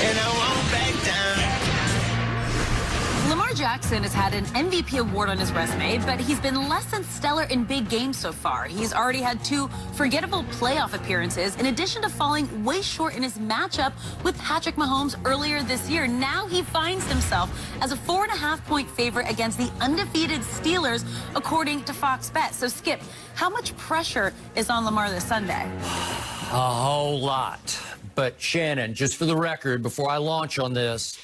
and I won't back down. Lamar Jackson has had an MVP award on his resume, but he's been less than stellar in big games so far. He's already had 2 forgettable playoff appearances, in addition to falling way short in his matchup with Patrick Mahomes earlier this year. Now he finds himself as a 4.5-point favorite against the undefeated Steelers, according to Fox Bet. So, Skip, how much pressure is on Lamar this Sunday? A whole lot. But, Shannon, just for the record, before I launch on this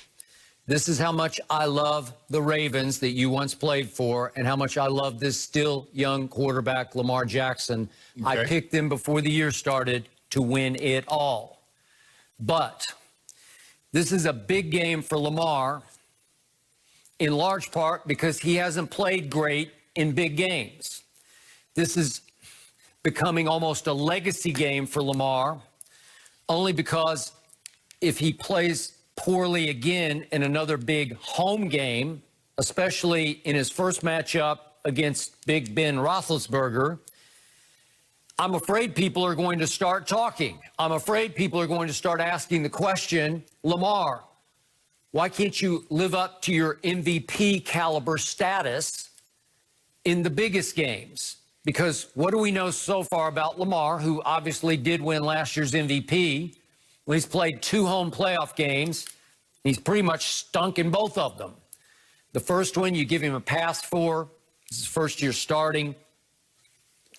is how much I love the Ravens that you once played for and how much I love this still young quarterback, Lamar Jackson. Okay. I picked them before the year started to win it all. But this is a big game for Lamar, in large part because he hasn't played great in big games. This is becoming almost a legacy game for Lamar, only because if he plays poorly again in another big home game, especially in his first matchup against Big Ben Roethlisberger, I'm afraid people are going to start talking. I'm afraid people are going to start asking the question, Lamar, why can't you live up to your MVP caliber status in the biggest games? Because what do we know so far about Lamar, who obviously did win last year's MVP? Well, he's played 2 home playoff games. He's pretty much stunk in both of them. The first one, you give him a pass for. This is his first year starting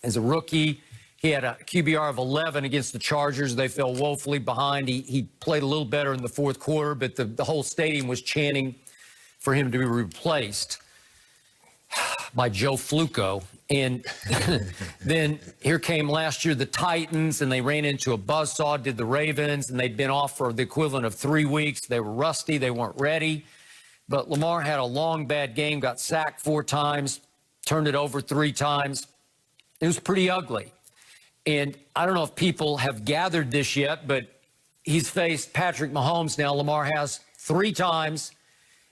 as a rookie. He had a QBR of 11 against the Chargers. They fell woefully behind. He played a little better in the fourth quarter, but the whole stadium was chanting for him to be replaced by Joe Flacco. And then here came last year the Titans, and they ran into a buzzsaw, did the Ravens, and they'd been off for the equivalent of 3 weeks. They were rusty. They weren't ready. But Lamar had a long, bad game, got sacked 4 times, turned it over 3 times. It was pretty ugly. And I don't know if people have gathered this yet, but he's faced Patrick Mahomes now. Lamar has 3 times,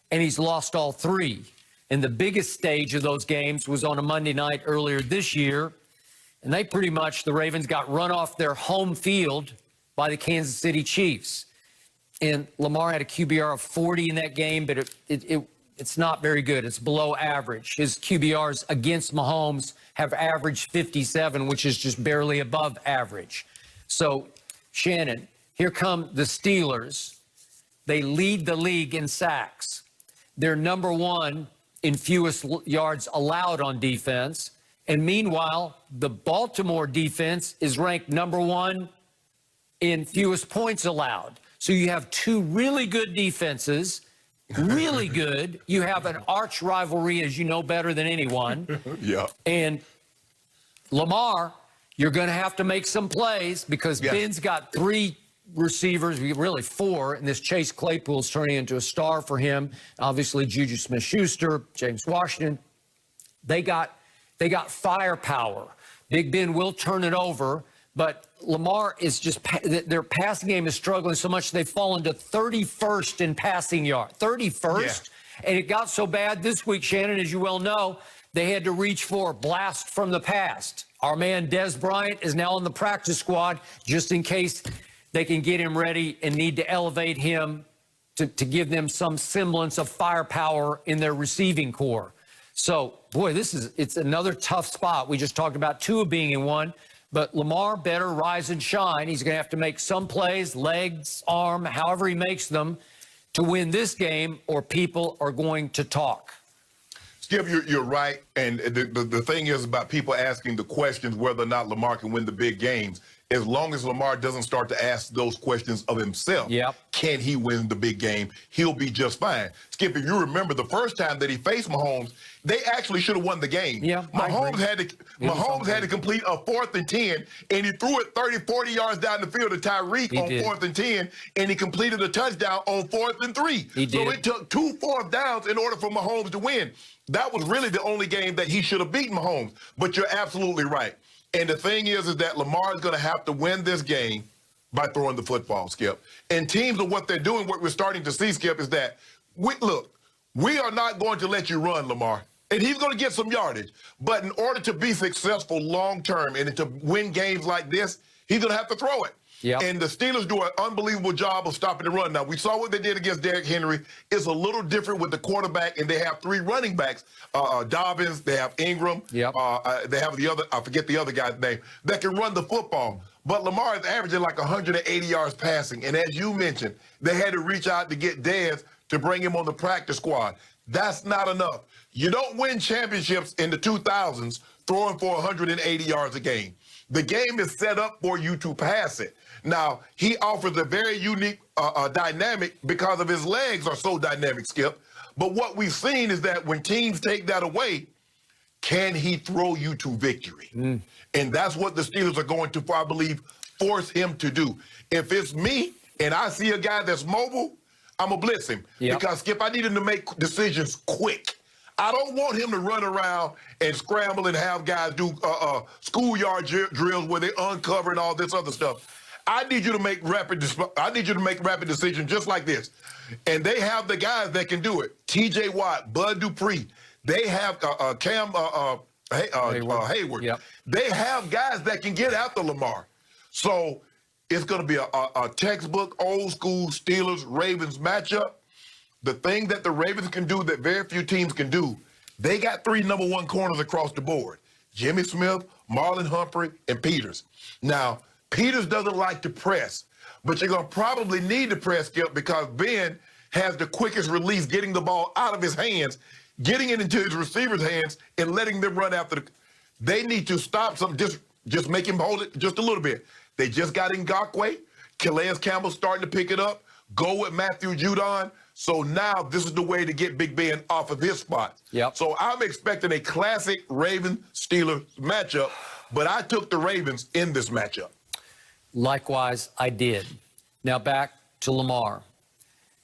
and he's lost all 3. And the biggest stage of those games was on a Monday night earlier this year. And they pretty much, the Ravens got run off their home field by the Kansas City Chiefs. And Lamar had a QBR of 40 in that game, but it's not very good. It's below average. His QBRs against Mahomes have averaged 57, which is just barely above average. So, Shannon, here come the Steelers. They lead the league in sacks. They're number 1 in fewest yards allowed on defense. And meanwhile, the Baltimore defense is ranked number 1 in fewest points allowed. So you have 2 really good defenses, really good. You have an arch rivalry, as you know better than anyone. Yeah. And Lamar, you're going to have to make some plays because Ben's got 3 receivers, really 4, and this Chase Claypool's turning into a star for him. Obviously, Juju Smith-Schuster, James Washington. They got firepower. Big Ben will turn it over, but Lamar is just, their passing game is struggling so much they've fallen to 31st in passing yard. 31st? Yeah. And it got so bad this week, Shannon, as you well know, they had to reach for a blast from the past. Our man Des Bryant is now on the practice squad just in case they can get him ready and need to elevate him to give them some semblance of firepower in their receiving core. So, boy, it's another tough spot. We just talked about Tua being in one, but Lamar better rise and shine. He's going to have to make some plays, legs, arm, however he makes them, to win this game, or people are going to talk. Skip, you're right. And the thing is about people asking the questions whether or not Lamar can win the big games. As long as Lamar doesn't start to ask those questions of himself, can he win the big game, he'll be just fine. Skip, if you remember the first time that he faced Mahomes, they actually should have won the game. Yeah, Mahomes had to complete a 4th and 10, and he threw it 30, 40 yards down the field to Tyreek on 4th and 10, and he completed a touchdown on 4th and 3. So it took 2 4th downs in order for Mahomes to win. That was really the only game that he should have beaten Mahomes. But you're absolutely right. And the thing is that Lamar is going to have to win this game by throwing the football, Skip. And teams are what they're doing, what we're starting to see, Skip, is that, we are not going to let you run, Lamar. And he's going to get some yardage. But in order to be successful long-term and to win games like this, he's going to have to throw it. And the Steelers do an unbelievable job of stopping the run. Now, we saw what they did against Derrick Henry. It's a little different with the quarterback, and they have 3 running backs. Dobbins, they have Ingram. They have the other, I forget the other guy's name, that can run the football. But Lamar is averaging like 180 yards passing. And as you mentioned, they had to reach out to get Dez to bring him on the practice squad. That's not enough. You don't win championships in the 2000s throwing for 180 yards a game. The game is set up for you to pass it. Now, he offers a very unique dynamic because of his legs are so dynamic, Skip. But what we've seen is that when teams take that away, can he throw you to victory? And that's what the Steelers are going to, I believe, force him to do. If it's me and I see a guy that's mobile, I'm going to blitz him. Because, Skip, I need him to make decisions quick. I don't want him to run around and scramble and have guys do schoolyard drills where they uncover and all this other stuff. I need you to make rapid decisions just like this. And they have the guys that can do it. T.J. Watt, Bud Dupree. They have Cam Hayward. They have guys that can get after Lamar. So it's going to be a textbook, old-school Steelers-Ravens matchup. The thing that the Ravens can do that very few teams can do, they got 3 number 1 corners across the board. Jimmy Smith, Marlon Humphrey, and Peters. Now, Peters doesn't like to press, but you're going to probably need to press, Skip, because Ben has the quickest release, getting the ball out of his hands, getting it into his receiver's hands, and letting them run after the... They need to stop some, just make him hold it just a little bit. They just got Ngakoue. Calais Campbell's starting to pick it up. Go with Matthew Judon. So now this is the way to get Big Ben off of his spot. So I'm expecting a classic Ravens-Steelers matchup, but I took the Ravens in this matchup. Likewise, I did. Now back to Lamar.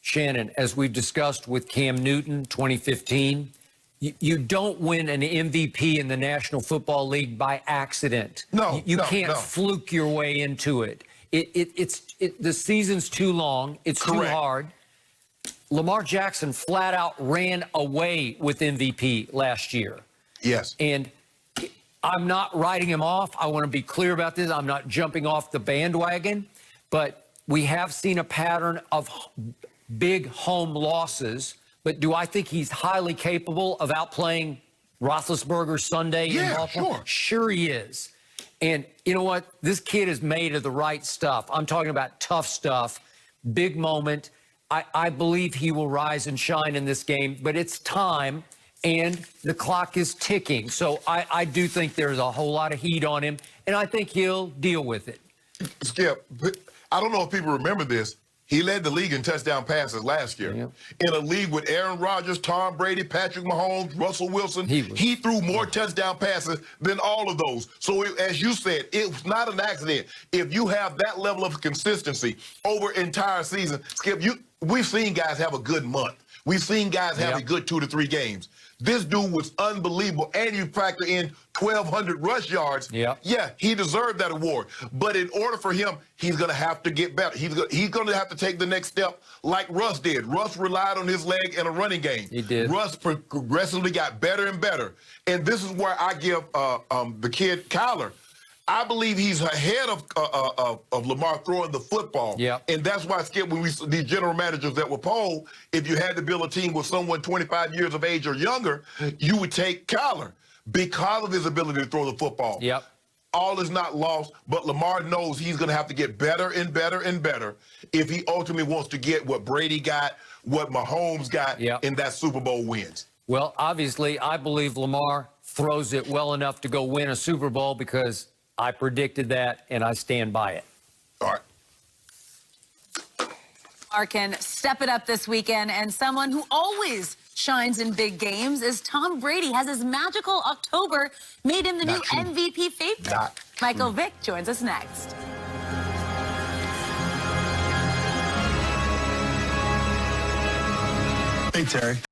Shannon, as we've discussed with Cam Newton, 2015, you don't win an MVP in the National Football League by accident. You can't fluke your way into it. The season's too long. It's too hard. Lamar Jackson flat out ran away with MVP last year. And I'm not writing him off. I want to be clear about this. I'm not jumping off the bandwagon. But we have seen a pattern of big home losses. But do I think he's highly capable of outplaying Roethlisberger Sunday in Baltimore? Sure he is. And you know what? This kid is made of the right stuff. I'm talking about tough stuff, big moment. I believe he will rise and shine in this game, but it's time, and the clock is ticking. So I do think there's a whole lot of heat on him, and I think he'll deal with it. Skip, I don't know if people remember this. He led the league in touchdown passes last year. In a league with Aaron Rodgers, Tom Brady, Patrick Mahomes, Russell Wilson, he threw more touchdown passes than all of those. So as you said, it's not an accident. If you have that level of consistency over entire season, Skip, we've seen guys have a good month. We've seen guys have a good 2 to 3 games. This dude was unbelievable, and you factor in 1,200 rush yards. Yeah, he deserved that award. But in order for him, he's going to have to get better. He's going to have to take the next step like Russ did. Russ relied on his leg in a running game. He did. Russ progressively got better and better. And this is where I give the kid Kyler. I believe he's ahead of Lamar throwing the football. And that's why, Skip, when these general managers that were polled, if you had to build a team with someone 25 years of age or younger, you would take Kyler because of his ability to throw the football. All is not lost, but Lamar knows he's going to have to get better and better and better if he ultimately wants to get what Brady got, what Mahomes got in that Super Bowl wins. Well, obviously, I believe Lamar throws it well enough to go win a Super Bowl because I predicted that, and I stand by it. All right. Lamar can step it up this weekend, and someone who always shines in big games is Tom Brady. Has his magical October made him the new MVP favorite? Michael Vick joins us next. Hey, Terry.